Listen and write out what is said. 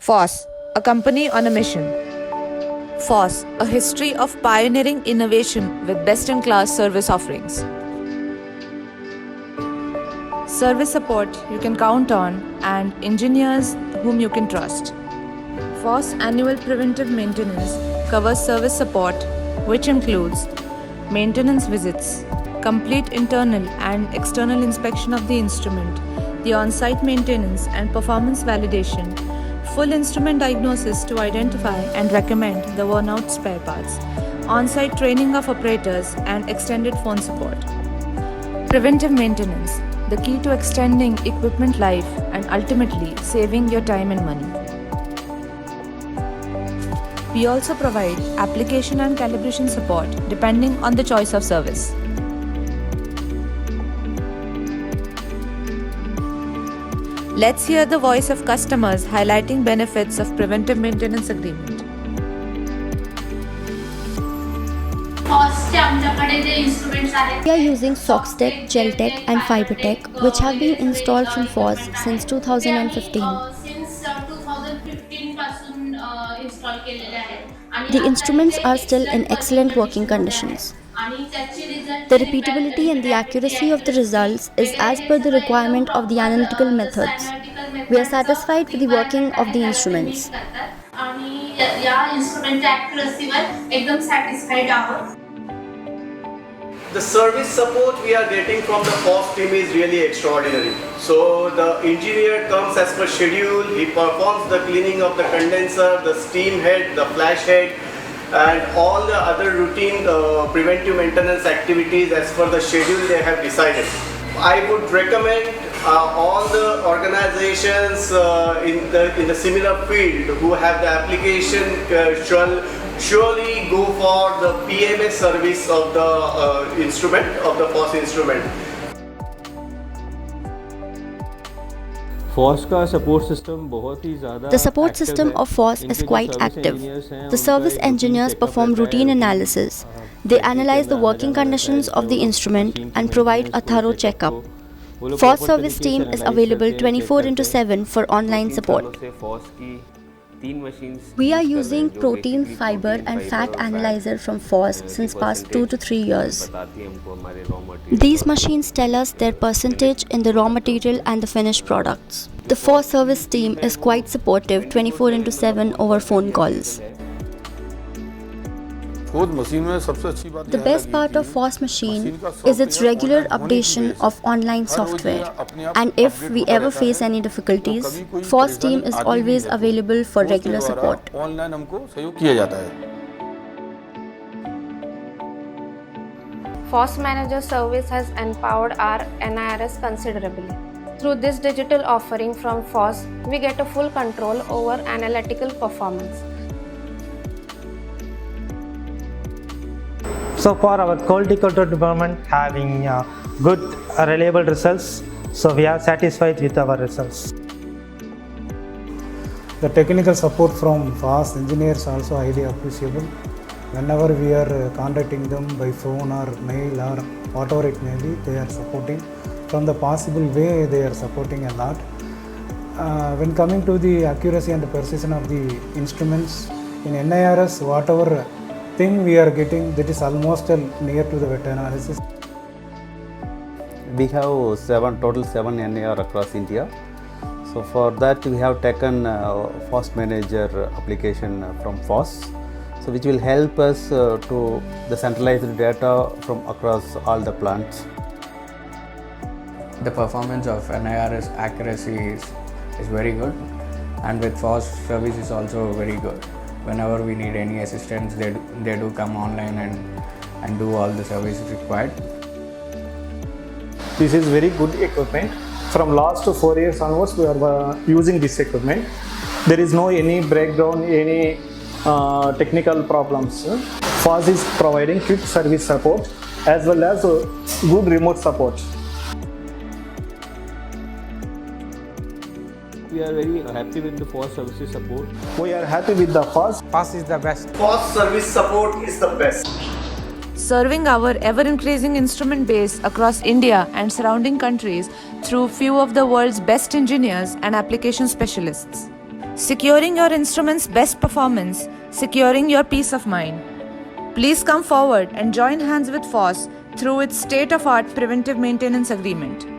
FOSS, a company on a mission. FOSS, a history of pioneering innovation with best-in-class service offerings. Service support you can count on and engineers whom you can trust. FOSS annual preventive maintenance covers service support, which includes maintenance visits, complete internal and external inspection of the instrument, the on-site maintenance and performance validation, full instrument diagnosis to identify and recommend the worn-out spare parts, on-site training of operators and extended phone support. Preventive maintenance, the key to extending equipment life and ultimately saving your time and money. We also provide application and calibration support depending on the choice of service. Let's hear the voice of customers highlighting benefits of preventive maintenance agreement. We are using Soxtech, Geltech and Fibertech, which have been installed from FOSS since 2015. The instruments are still in excellent working conditions. The repeatability and the accuracy of the results is as per the requirement of the analytical methods. We are satisfied with the working of the instruments. The service support we are getting from the FOSS team is really extraordinary. So the engineer comes as per schedule, he performs the cleaning of the condenser, the steam head, the flash head, and all the other routine preventive maintenance activities as per the schedule they have decided. I would recommend all the organizations in the similar field who have the application surely go for the PMA service of the instrument, of the FOSS instrument. The support system of FOSS is quite active. The service engineers perform routine analysis. They analyze the working conditions of the instrument and provide a thorough checkup. FOSS service team is available 24/7 for online support. We are using protein, fiber and fat analyzer from FOSS since past 2 to 3 years. These machines tell us their percentage in the raw material and the finished products. The FOSS service team is quite supportive 24/7 over phone calls. The best part of FOSS machine is its regular updation of online software. And if we ever face any difficulties, FOSS team is always available for regular support. FOSS Manager service has empowered our NIRS considerably. Through this digital offering from FOSS, we get a full control over analytical performance. So far, our quality control department having good reliable results, so we are satisfied with our results. The technical support from FOSS engineers also highly appreciable. Whenever we are contacting them by phone or mail or whatever it may be, they are supporting. From the possible way, they are supporting a lot. When coming to the accuracy and the precision of the instruments, in NIRS, whatever thing we are getting, that is almost near to the wet analysis. We have total 7 NIR across India. So for that we have taken FOSS Manager application from FOSS, so which will help us to the centralized data from across all the plants. The performance of NIRS accuracy is very good, and with FOSS service is also very good. Whenever we need any assistance, they do come online and do all the services required. This is very good equipment. From last 4 years onwards, we are using this equipment. There is no any breakdown, any technical problems. FOSS is providing quick service support as well as good remote support. We are very happy with the FOSS services support. We are happy with the FOSS. FOSS is the best. FOSS service support is the best. Serving our ever-increasing instrument base across India and surrounding countries through few of the world's best engineers and application specialists. securing your instrument's best performance, securing your peace of mind. Please come forward and join hands with FOSS through its state-of-art preventive maintenance agreement.